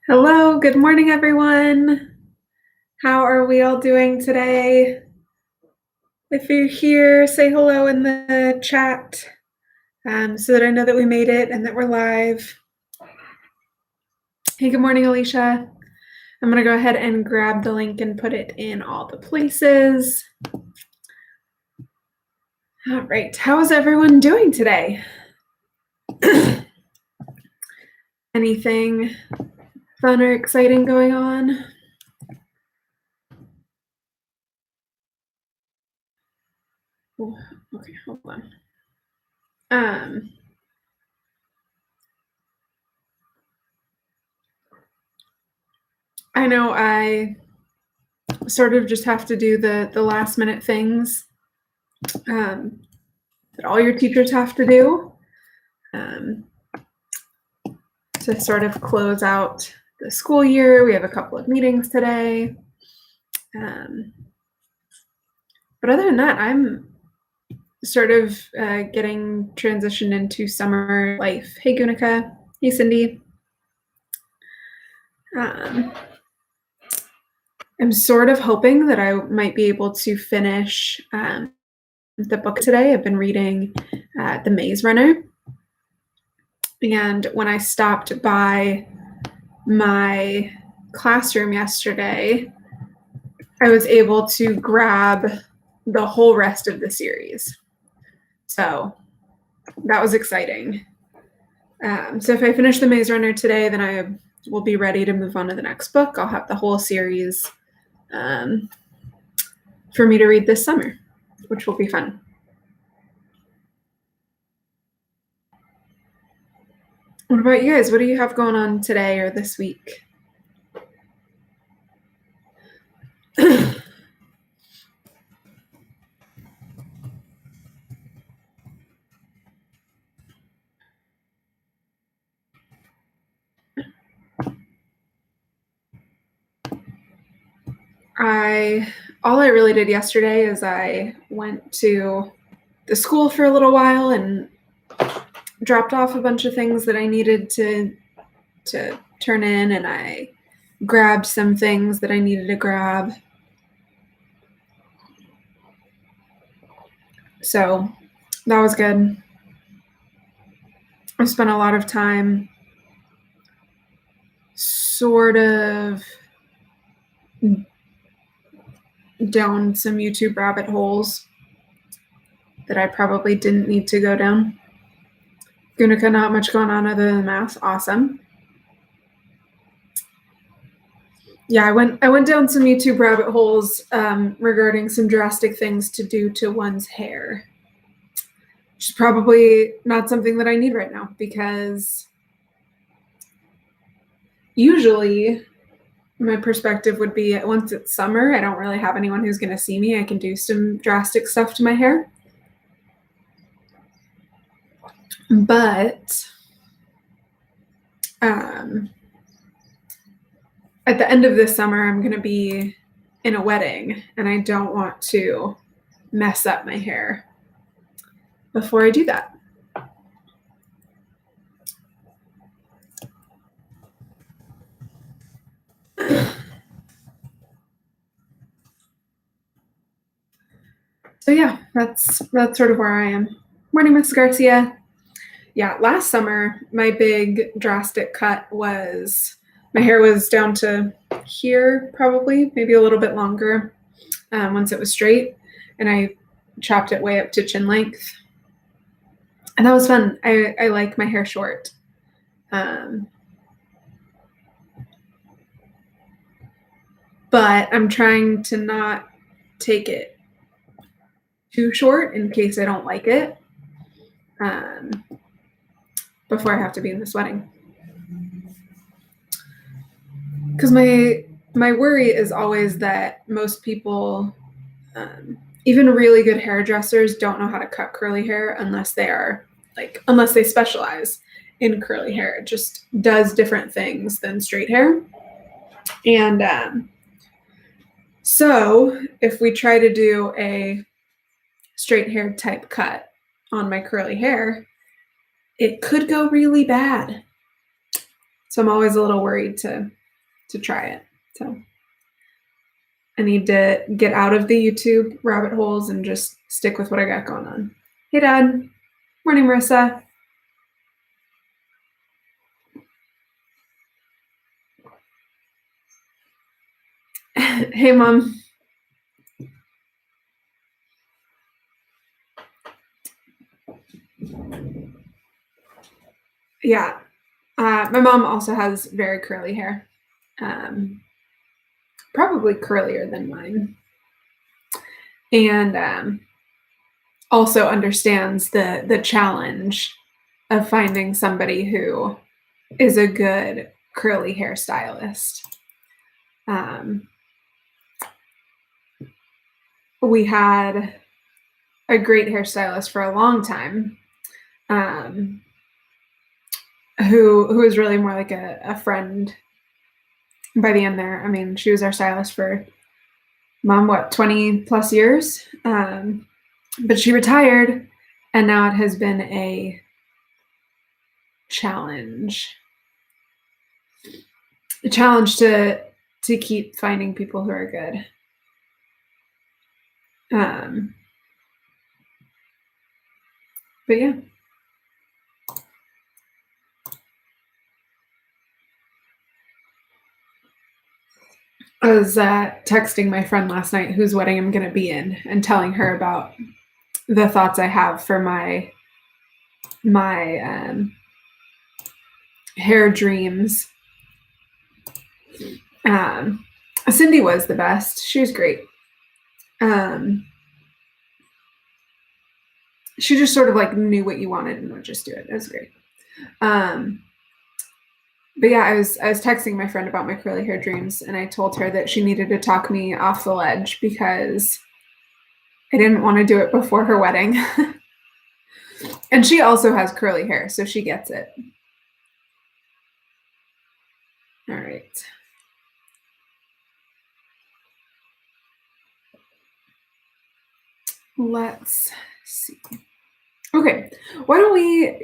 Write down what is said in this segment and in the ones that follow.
Hello, good morning, everyone. How are we all doing today? If you're here, say hello in the chat so that I know that we made it and that we're live. Hey, good morning, Alicia. I'm going to go ahead and grab the link and put it in all the places. All right, how is everyone doing today? Anything fun or exciting going on? Oh, okay, hold on. I know I sort of just have to do the last minute things that all your teachers have to do to sort of close out the school year. We have a couple of meetings today. But other than that, I'm sort of getting transitioned into summer life. Hey, Gunica. Hey, Cindy. I'm sort of hoping that I might be able to finish the book today. I've been reading The Maze Runner. And when I stopped by my classroom yesterday, I was able to grab the whole rest of the series. So that was exciting. So if I finish The Maze Runner today, then I will be ready to move on to the next book. I'll have the whole series for me to read this summer, which will be fun. What about you guys? What do you have going on today or this week? All I really did yesterday is I went to the school for a little while and dropped off a bunch of things that I needed to turn in, and I grabbed some things that I needed to grab. So that was good. I spent a lot of time sort of down some YouTube rabbit holes that I probably didn't need to go down. Gunica, not much going on other than math. Awesome. Yeah, I went down some YouTube rabbit holes regarding some drastic things to do to one's hair, which is probably not something that I need right now, because usually my perspective would be once it's summer, I don't really have anyone who's going to see me. I can do some drastic stuff to my hair. But at the end of this summer, I'm going to be in a wedding, and I don't want to mess up my hair before I do that. So yeah, that's sort of where I am. Morning, Miss Garcia. Yeah, last summer, my big drastic cut was my hair was down to here, probably, maybe a little bit longer once it was straight, and I chopped it way up to chin length. And that was fun. I like my hair short. But I'm trying to not take it too short in case I don't like it before I have to be in this wedding. Because my worry is always that most people, even really good hairdressers, don't know how to cut curly hair unless they specialize in curly hair. It just does different things than straight hair. And so if we try to do a straight hair type cut on my curly hair, it could go really bad. So I'm always a little worried to try it. So I need to get out of the YouTube rabbit holes and just stick with what I got going on. Hey, Dad. Morning, Marissa. Hey, Mom. Yeah. My mom also has very curly hair. Probably curlier than mine. And also understands the challenge of finding somebody who is a good curly hairstylist. We had a great hairstylist for a long time, who was really more like a friend by the end there. I mean, she was our stylist for Mom, 20 plus years? But she retired, and now it has been a challenge. A challenge to keep finding people who are good. But yeah. I was texting my friend last night whose wedding I'm going to be in and telling her about the thoughts I have for my hair dreams. Cindy was the best. She was great. She just sort of like knew what you wanted and would just do it. It was great. But yeah, I was texting my friend about my curly hair dreams, and I told her that she needed to talk me off the ledge because I didn't want to do it before her wedding. And she also has curly hair, so she gets it. All right. Let's see. Okay, why don't we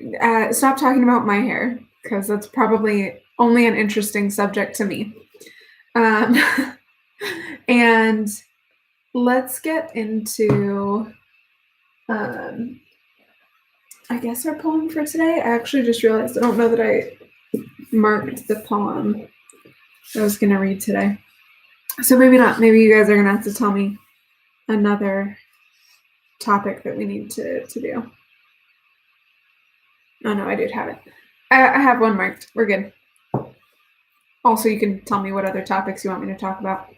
stop talking about my hair, because that's probably only an interesting subject to me. And let's get into, I guess, our poem for today. I actually just realized I don't know that I marked the poem I was going to read today. So maybe not. Maybe you guys are going to have to tell me another topic that we need to do. Oh, no, I did have it. I have one marked. We're good. Also, you can tell me what other topics you want me to talk about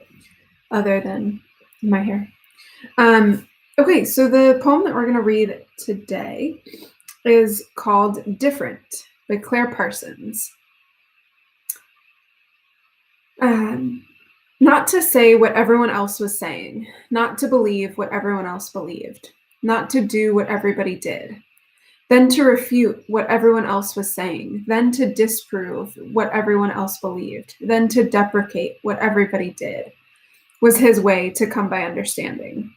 other than my hair. Okay, so the poem that we're going to read today is called Different by Clere Parsons. Not to say what everyone else was saying, not to believe what everyone else believed, not to do what everybody did, then to refute what everyone else was saying, then to disprove what everyone else believed, then to deprecate what everybody did, was his way to come by understanding.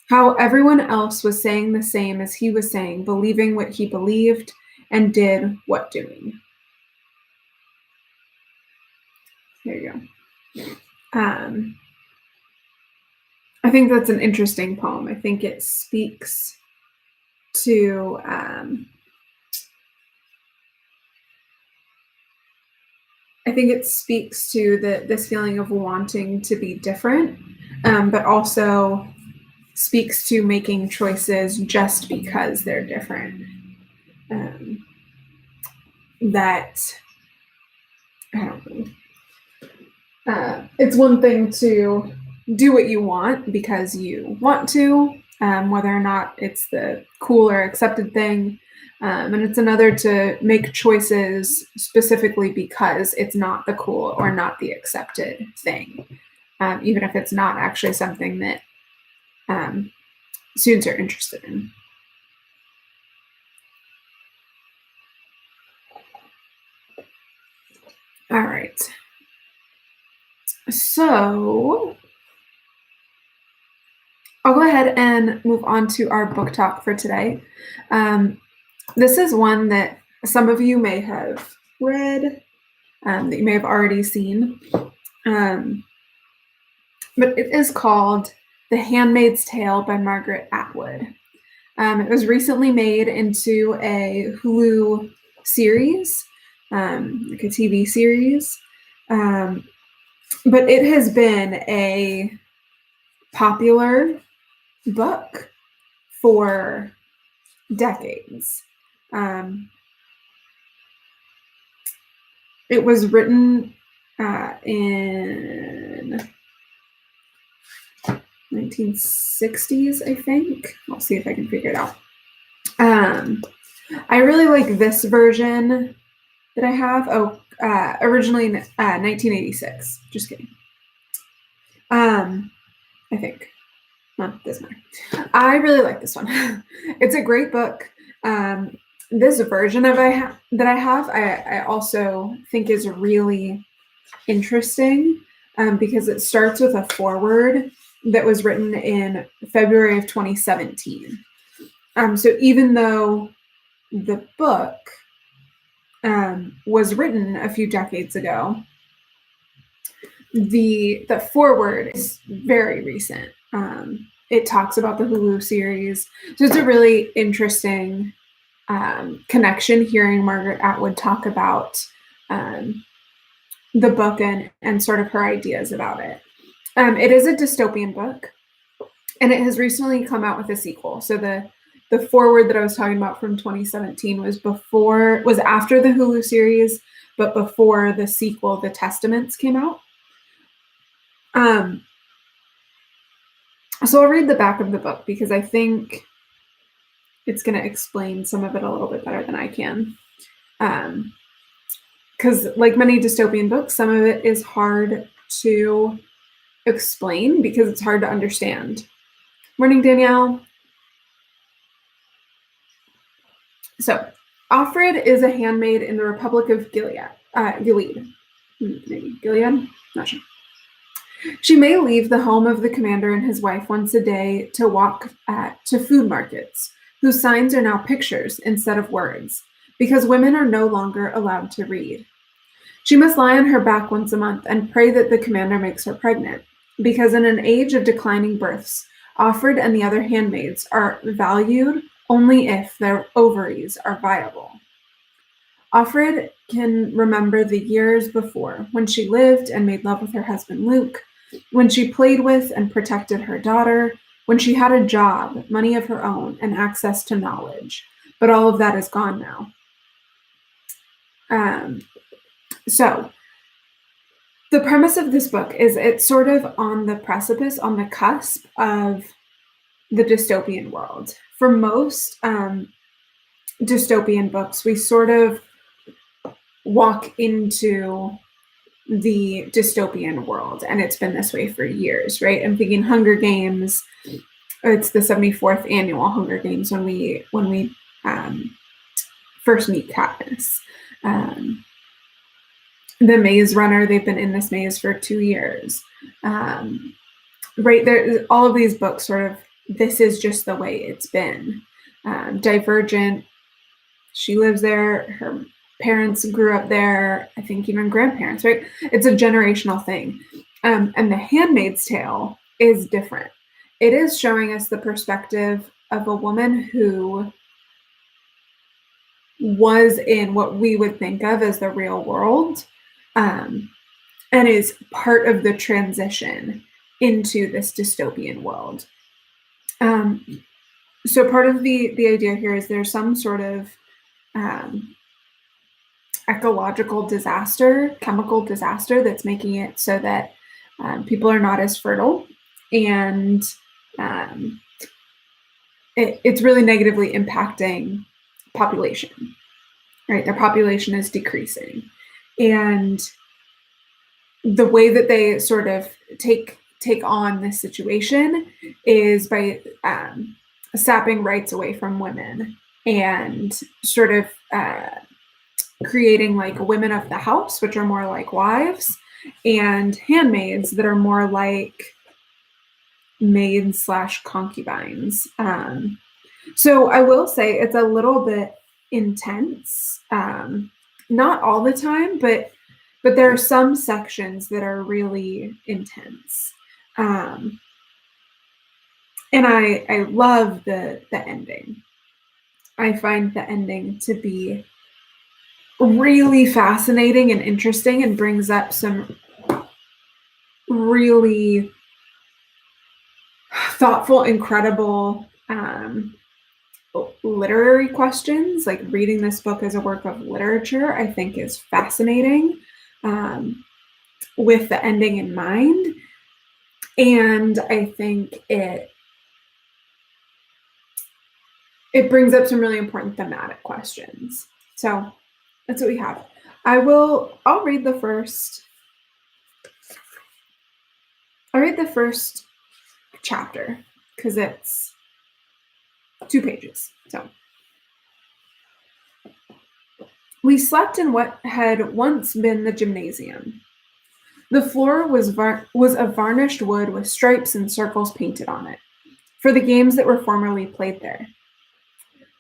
How everyone else was saying the same as he was saying, believing what he believed, and did what doing. There you go. I think that's an interesting poem. I think it speaks to this feeling of wanting to be different, but also speaks to making choices just because they're different. That, I don't know. It's one thing to do what you want because you want to, whether or not it's the cool or accepted thing. And it's another to make choices specifically because it's not the cool or not the accepted thing, even if it's not actually something that students are interested in. All right. So I'll go ahead and move on to our book talk for today. This is one that some of you may have read, that you may have already seen. But it is called The Handmaid's Tale by Margaret Atwood. It was recently made into a Hulu series, like a TV series. But it has been a popular book for decades. It was written in 1960s, I think. I'll see if I can figure it out. I really like this version that I have. Originally 1986. Just kidding. I think. Well, doesn't matter. I really like this one. It's a great book. This version that I have, I also think is really interesting because it starts with a foreword that was written in February of 2017. So even though the book was written a few decades ago, the foreword is very recent. It talks about the Hulu series. So it's a really interesting connection hearing Margaret Atwood talk about the book and sort of her ideas about it. It is a dystopian book, and it has recently come out with a sequel. So the foreword that I was talking about from 2017 was after the Hulu series, but before the sequel, The Testaments, came out. So I'll read the back of the book because I think it's going to explain some of it a little bit better than I can. Because like many dystopian books, some of it is hard to explain because it's hard to understand. Morning, Danielle. So, Offred is a handmaid in the Republic of Gilead. Maybe Gilead? Not sure. She may leave the home of the commander and his wife once a day to walk to food markets, whose signs are now pictures instead of words, because women are no longer allowed to read. She must lie on her back once a month and pray that the commander makes her pregnant, because in an age of declining births, Offred and the other handmaids are valued only if their ovaries are viable. Offred can remember the years before, when she lived and made love with her husband Luke, when she played with and protected her daughter, when she had a job, money of her own, and access to knowledge. But all of that is gone now. So the premise of this book is it's sort of on the precipice, on the cusp of the dystopian world. For most dystopian books, we sort of walk into the dystopian world, and it's been this way for years, right? I'm thinking Hunger Games. It's the 74th annual Hunger Games when we first meet Katniss. The Maze Runner, they've been in this maze for 2 years. Right there, all of these books sort of, this is just the way it's been. Divergent, she lives there, her parents grew up there, I think even grandparents, right? It's a generational thing. And The Handmaid's Tale is different. It is showing us the perspective of a woman who was in what we would think of as the real world, and is part of the transition into this dystopian world. So part of the idea here is there's some sort of ecological disaster, chemical disaster that's making it so that people are not as fertile, and it's really negatively impacting population, right? Their population is decreasing. And the way that they sort of take on this situation is by sapping rights away from women and sort of creating like women of the house, which are more like wives, and handmaids that are more like maids / concubines. So I will say it's a little bit intense, not all the time, but but there are some sections that are really intense. Um, and I love the ending. I find the ending to be really fascinating and interesting and brings up some really thoughtful, incredible literary questions. Like reading this book as a work of literature, I think is fascinating with the ending in mind. And I think it brings up some really important thematic questions. So that's what we have. I'll read the first. I'll read the first chapter because it's 2 pages. So we slept in what had once been the gymnasium. The floor was of varnished wood with stripes and circles painted on it for the games that were formerly played there.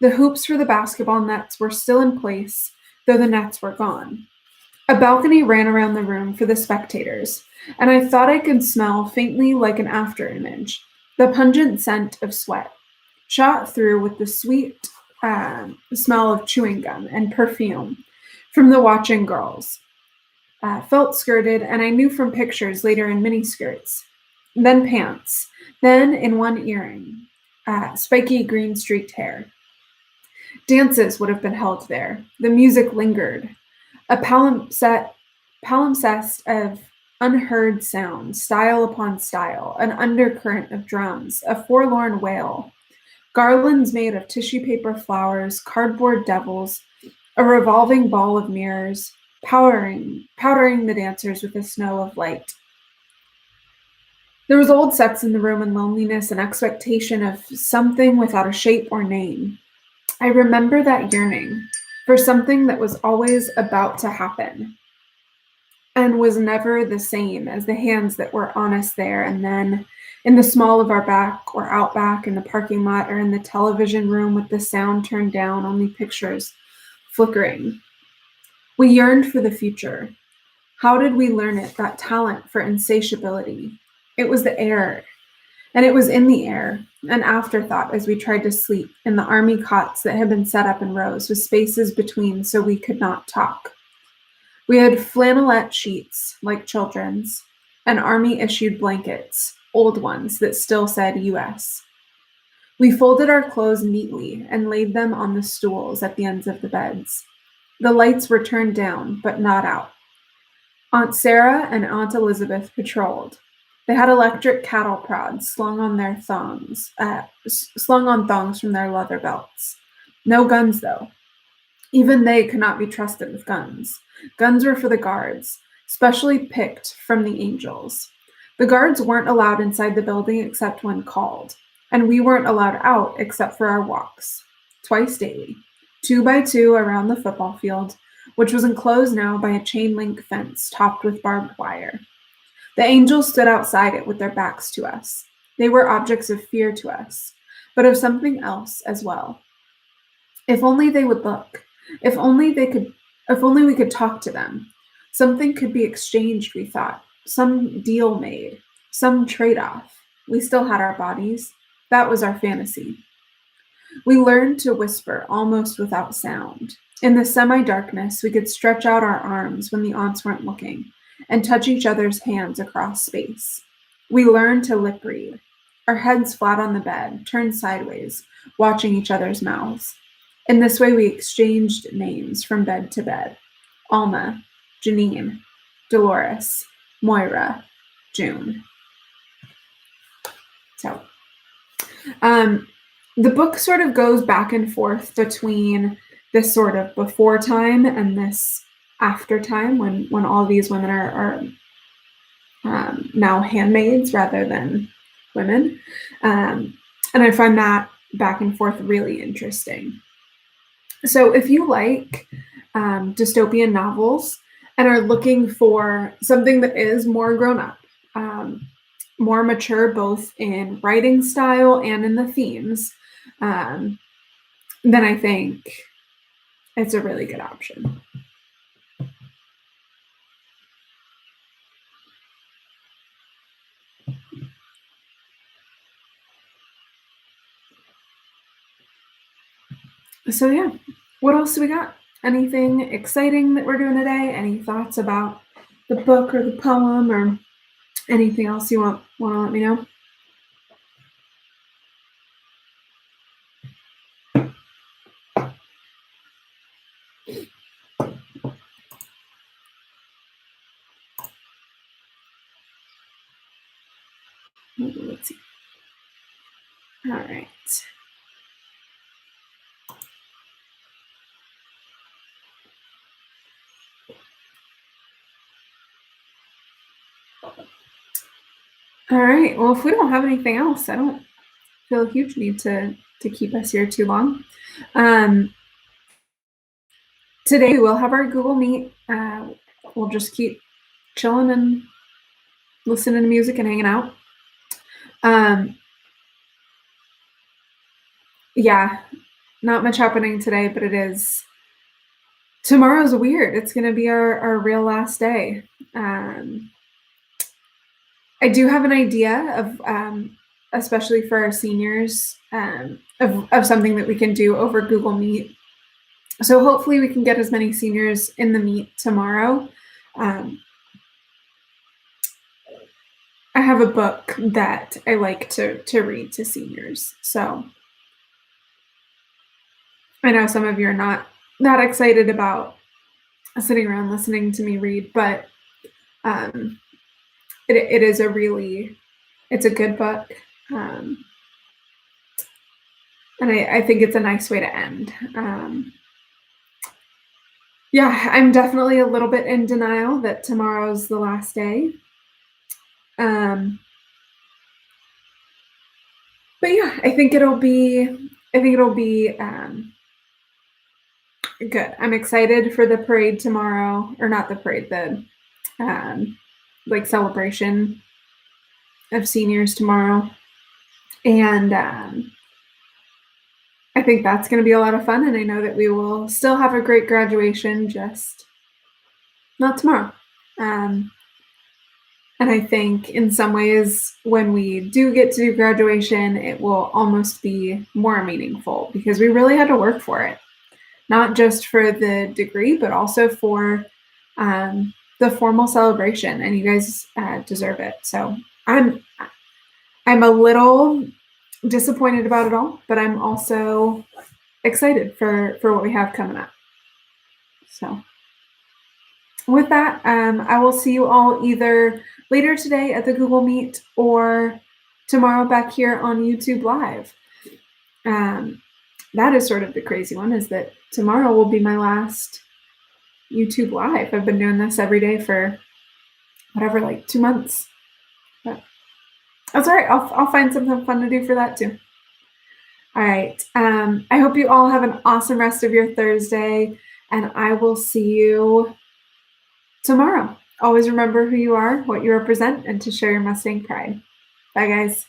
The hoops for the basketball nets were still in place, though the nets were gone. A balcony ran around the room for the spectators, and I thought I could smell faintly like an afterimage, the pungent scent of sweat, shot through with the sweet smell of chewing gum and perfume from the watching girls. Felt skirted, and I knew from pictures later in miniskirts, then pants, then in one earring, spiky green streaked hair. Dances would have been held there. The music lingered. A palimpsest of unheard sound, style upon style, an undercurrent of drums, a forlorn wail, garlands made of tissue paper flowers, cardboard devils, a revolving ball of mirrors, powdering the dancers with a snow of light. There was old sex in the room and loneliness and expectation of something without a shape or name. I remember that yearning for something that was always about to happen and was never the same as the hands that were on us there and then, in the small of our back or out back in the parking lot or in the television room with the sound turned down, only pictures flickering. We yearned for the future. How did we learn it, that talent for insatiability? It was the air, and it was in the air, an afterthought as we tried to sleep in the army cots that had been set up in rows with spaces between so we could not talk. We had flannelette sheets, like children's, and army-issued blankets, old ones that still said U.S. We folded our clothes neatly and laid them on the stools at the ends of the beds. The lights were turned down, but not out. Aunt Sarah and Aunt Elizabeth patrolled. They had electric cattle prods slung on thongs from their leather belts. No guns, though. Even they could not be trusted with guns. Guns were for the guards, specially picked from the angels. The guards weren't allowed inside the building except when called, and we weren't allowed out except for our walks, twice daily, 2 by 2 around the football field, which was enclosed now by a chain-link fence topped with barbed wire. The angels stood outside it with their backs to us. They were objects of fear to us, but of something else as well. If only they would look. If only we could talk to them. Something could be exchanged, we thought. Some deal made. Some trade-off. We still had our bodies. That was our fantasy. We learned to whisper almost without sound. In the semi-darkness, we could stretch out our arms when the aunts weren't looking and touch each other's hands across space. We learned to lip read, our heads flat on the bed, turned sideways, watching each other's mouths. In this way, we exchanged names from bed to bed. Alma, Janine, Dolores, Moira, June. So, the book sort of goes back and forth between this sort of before time and this after time when all these women are now handmaids rather than women. And I find that back and forth really interesting. So if you like dystopian novels and are looking for something that is more grown up, more mature, both in writing style and in the themes, then I think it's a really good option. So yeah, what else do we got? Anything exciting that we're doing today? Any thoughts about the book or the poem or anything else you want to let me know? Let's see. All right. All right. Well, if we don't have anything else, I don't feel a huge need to keep us here too long. Um, Today we will have our Google Meet. We'll just keep chilling and listening to music and hanging out. Um, yeah, not much happening today, but it is tomorrow's weird. It's gonna be our real last day. Um, I do have an idea of especially for our seniors, of something that we can do over Google Meet. So hopefully we can get as many seniors in the meet tomorrow. Um, I have a book that I like to read to seniors. So I know some of you are not that excited about sitting around listening to me read, but um, it is it's a good book, um, and I think it's a nice way to end. Yeah, I'm definitely a little bit in denial that tomorrow's the last day. Um, but yeah, I think it'll be good. I'm excited for the parade tomorrow, or not the parade, the um, like celebration of seniors tomorrow, and I think that's going to be a lot of fun. And I know that we will still have a great graduation, just not tomorrow. Um, and I think in some ways, when we do get to do graduation, it will almost be more meaningful because we really had to work for it, not just for the degree, but also for the formal celebration. And you guys deserve it. So I'm I'm a little disappointed about it all, but I'm also excited for what we have coming up. So with that, I will see you all either later today at the Google Meet or tomorrow back here on YouTube Live. Um, that is sort of the crazy one, is that tomorrow will be my last YouTube Live. I've been doing this every day for whatever, like 2 months. But that's all right. I'll find something fun to do for that too. All right. I hope you all have an awesome rest of your Thursday, and I will see you tomorrow. Always remember who you are, what you represent, and to share your Mustang pride. Bye, guys.